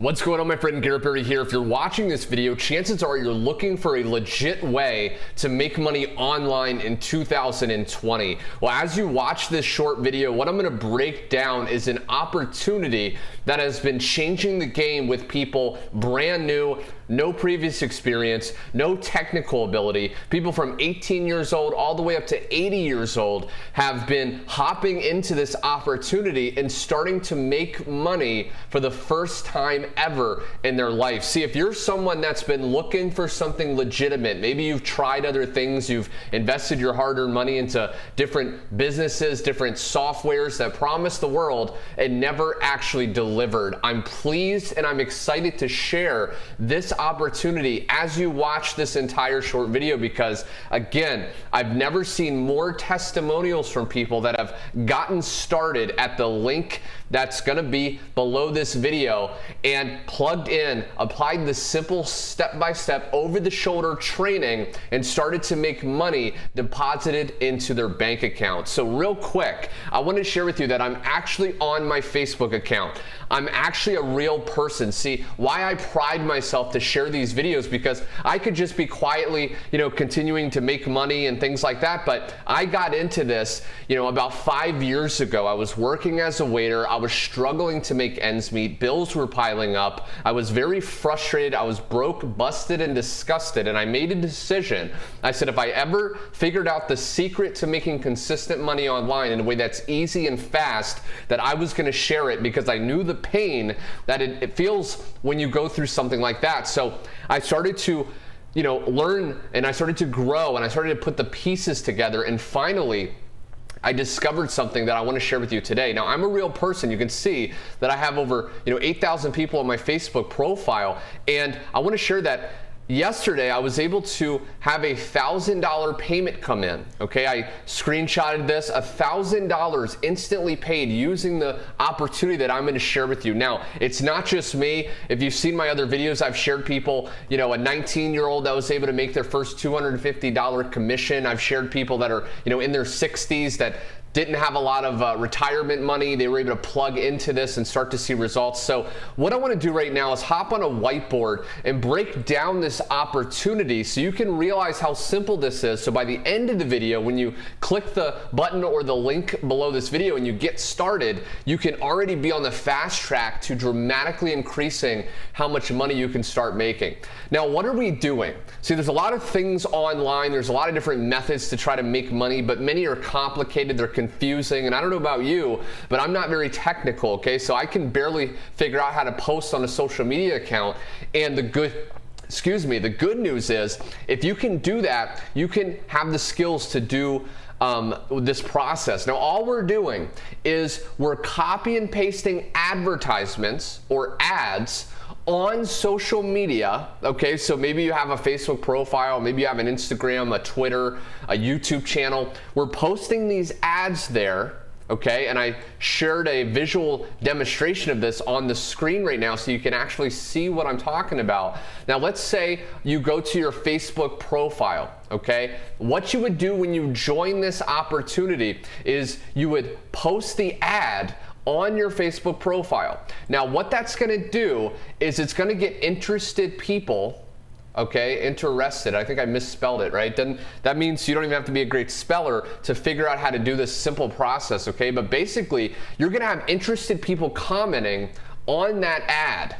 What's going on, my friend? Garrett here. If you're watching this video, chances are you're looking for a legit way to make money online in 2020. Well, as you watch this short video, what I'm going to break down is an opportunity that has been changing the game with people brand new, no previous experience, no technical ability. People from 18 years old all the way up to 80 years old have been hopping into this opportunity and starting to make money for the first time ever in their life. See, if you're someone that's been looking for something legitimate, maybe you've tried other things, you've invested your hard-earned money into different businesses, different softwares that promise the world and never actually delivered. I'm pleased and I'm excited to share this opportunity as you watch this entire short video, because again, I've never seen more testimonials from people that have gotten started at the link that's going to be below this video and plugged in, applied the simple step-by-step over-the-shoulder training and started to make money deposited into their bank account. So real quick, I want to share with you that I'm actually on my Facebook account. I'm actually a real person. See, why I pride myself to share these videos, because I could just be quietly, continuing to make money and things like that. But I got into this, about 5 years ago. I was working as a waiter. I was struggling to make ends meet. Bills were piling up. I was very frustrated. I was broke, busted, and disgusted. And I made a decision. I said, if I ever figured out the secret to making consistent money online in a way that's easy and fast, that I was going to share it, because I knew the pain that it feels when you go through something like that. So I started to learn, and I started to grow, and I started to put the pieces together, and finally I discovered something that I want to share with you today. Now, I'm a real person. You can see that I have over 8,000 people on my Facebook profile, and I want to share that yesterday I was able to have a $1,000 payment come in. Okay, I screenshotted this, $1,000 instantly paid using the opportunity that I'm going to share with you. Now, it's not just me. If you've seen my other videos, I've shared people, a 19-year-old that was able to make their first $250 commission. I've shared people that are, in their 60s that didn't have a lot of retirement money. They were able to plug into this and start to see results. So what I want to do right now is hop on a whiteboard and break down this opportunity so you can realize how simple this is. So by the end of the video, when you click the button or the link below this video and you get started, you can already be on the fast track to dramatically increasing how much money you can start making. Now, what are we doing? See, there's a lot of things online. There's a lot of different methods to try to make money, but many are complicated. They're confusing, and I don't know about you, but I'm not very technical, okay? So I can barely figure out how to post on a social media account, and the good news is, if you can do that, you can have the skills to do this process. Now, all we're doing is we're copy and pasting advertisements or ads on social media. Okay, so maybe you have a Facebook profile, maybe you have an Instagram, a Twitter, a YouTube channel. We're posting these ads there. Okay, and I shared a visual demonstration of this on the screen right now so you can actually see what I'm talking about. Now, let's say you go to your Facebook profile. Okay, what you would do when you join this opportunity is you would post the ad on your Facebook profile. Now, what that's going to do is it's going to get interested people. Okay, interested. I think I misspelled it, right? Then that means you don't even have to be a great speller to figure out how to do this simple process, okay? But basically, you're gonna have interested people commenting on that ad.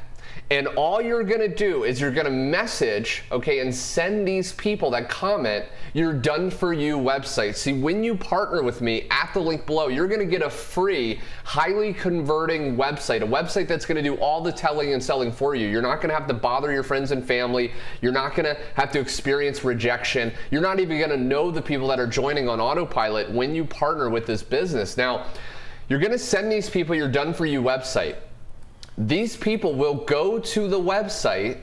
And all you're gonna do is you're gonna message, okay, and send these people that comment your done for you website. See, when you partner with me at the link below, you're gonna get a free, highly converting website, a website that's gonna do all the telling and selling for you. You're not gonna have to bother your friends and family. You're not gonna have to experience rejection. You're not even gonna know the people that are joining on autopilot when you partner with this business. Now, you're gonna send these people your done for you website. These people will go to the website,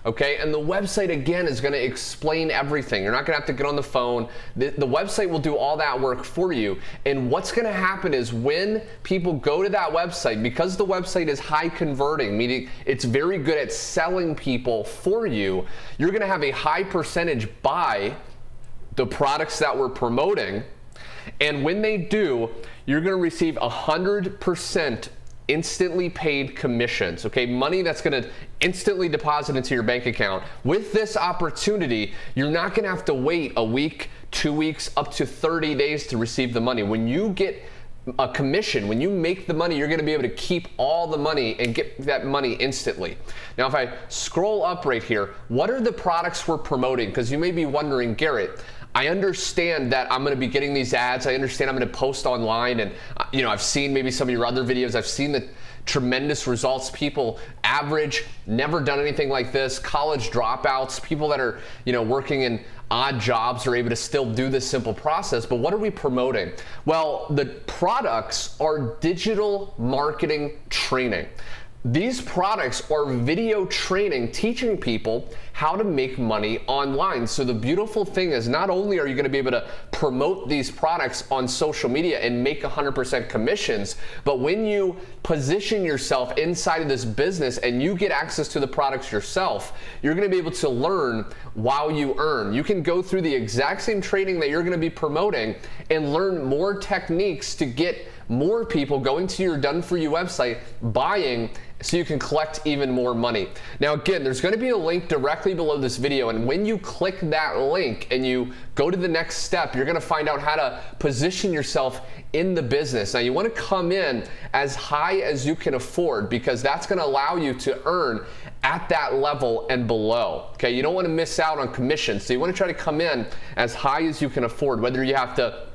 okay, and the website again is going to explain everything. You're not going to have to get on the phone. The website will do all that work for you. And what's going to happen is when people go to that website, because the website is high converting, meaning it's very good at selling people for you, you're going to have a high percentage buy the products that we're promoting. And when they do, you're going to receive 100% instantly paid commissions, okay? Money that's gonna instantly deposit into your bank account. With this opportunity, you're not gonna have to wait a week, 2 weeks, up to 30 days to receive the money. When you get a commission, when you make the money, you're going to be able to keep all the money and get that money instantly. Now, if I scroll up right here, what are the products we're promoting? Because you may be wondering, Garrett, I understand that I'm going to be getting these ads. I understand I'm going to post online, and I've seen maybe some of your other videos. I've seen the tremendous results. People average, never done anything like this, college dropouts, people that are working in odd jobs are able to still do this simple process. But what are we promoting? Well, the products are digital marketing training. These products are video training, teaching people how to make money online. So the beautiful thing is, not only are you going to be able to promote these products on social media and make 100% commissions, but when you position yourself inside of this business and you get access to the products yourself, you're going to be able to learn while you earn. You can go through the exact same training that you're going to be promoting and learn more techniques to get more people going to your done-for-you website, buying, so you can collect even more money. Now again, there's going to be a link directly below this video, and when you click that link and you go to the next step, you're going to find out how to position yourself in the business. Now you want to come in as high as you can afford, because that's going to allow you to earn at that level and below. Okay, you don't want to miss out on commissions, so you want to try to come in as high as you can afford, whether you have to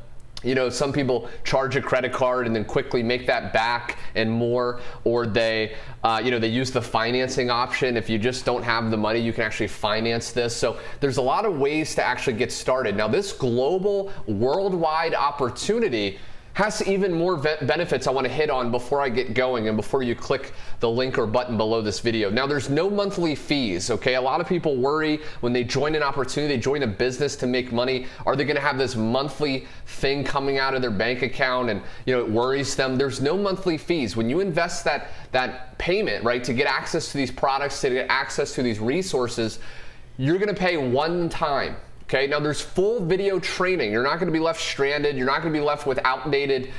some people charge a credit card and then quickly make that back and more, or they use the financing option. If you just don't have the money, you can actually finance this. So there's a lot of ways to actually get started. Now, this global, worldwide opportunity has even more benefits I want to hit on before I get going and before you click the link or button below this video. Now, there's no monthly fees, okay? A lot of people worry when they join an opportunity, they join a business to make money, are they going to have this monthly thing coming out of their bank account, and it worries them. There's no monthly fees. When you invest that payment, right, to get access to these products, to get access to these resources, you're going to pay one time. Okay, now there's full video training. You're not going to be left stranded. You're not going to be left with outdated,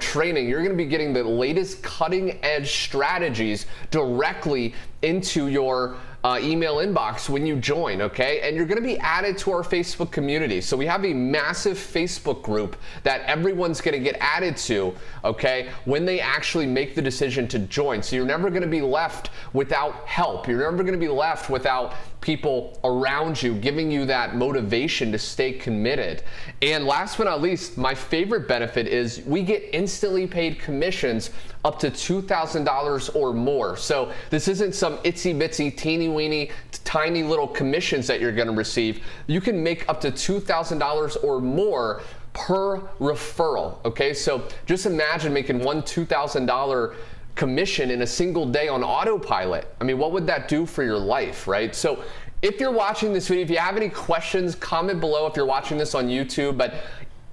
training. You're going to be getting the latest cutting edge strategies directly into your email inbox when you join, okay? And you're going to be added to our Facebook community. So we have a massive Facebook group that everyone's going to get added to, okay, when they actually make the decision to join. So you're never going to be left without help. You're never going to be left without people around you giving you that motivation to stay committed. And last but not least, my favorite benefit is we get instantly paid commissions up to $2,000 or more. So this isn't some itsy bitsy, teeny weeny, tiny little commissions that you're going to receive. You can make up to $2,000 or more per referral. Okay, so just imagine making one $2,000 commission in a single day on autopilot. I mean, what would that do for your life, right? So if you're watching this video, if you have any questions, comment below if you're watching this on YouTube. But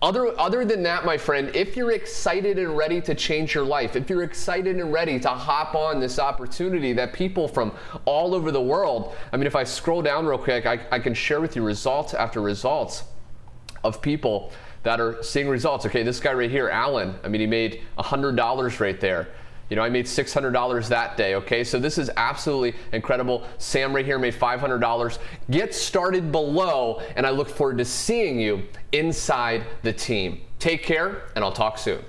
other than that, my friend, if you're excited and ready to change your life, if you're excited and ready to hop on this opportunity that people from all over the world, I mean, if I scroll down real quick, I can share with you results after results of people that are seeing results. Okay, this guy right here, Alan, I mean, he made $100 right there. I made $600 that day, okay? So this is absolutely incredible. Sam right here made $500. Get started below, and I look forward to seeing you inside the team. Take care, and I'll talk soon.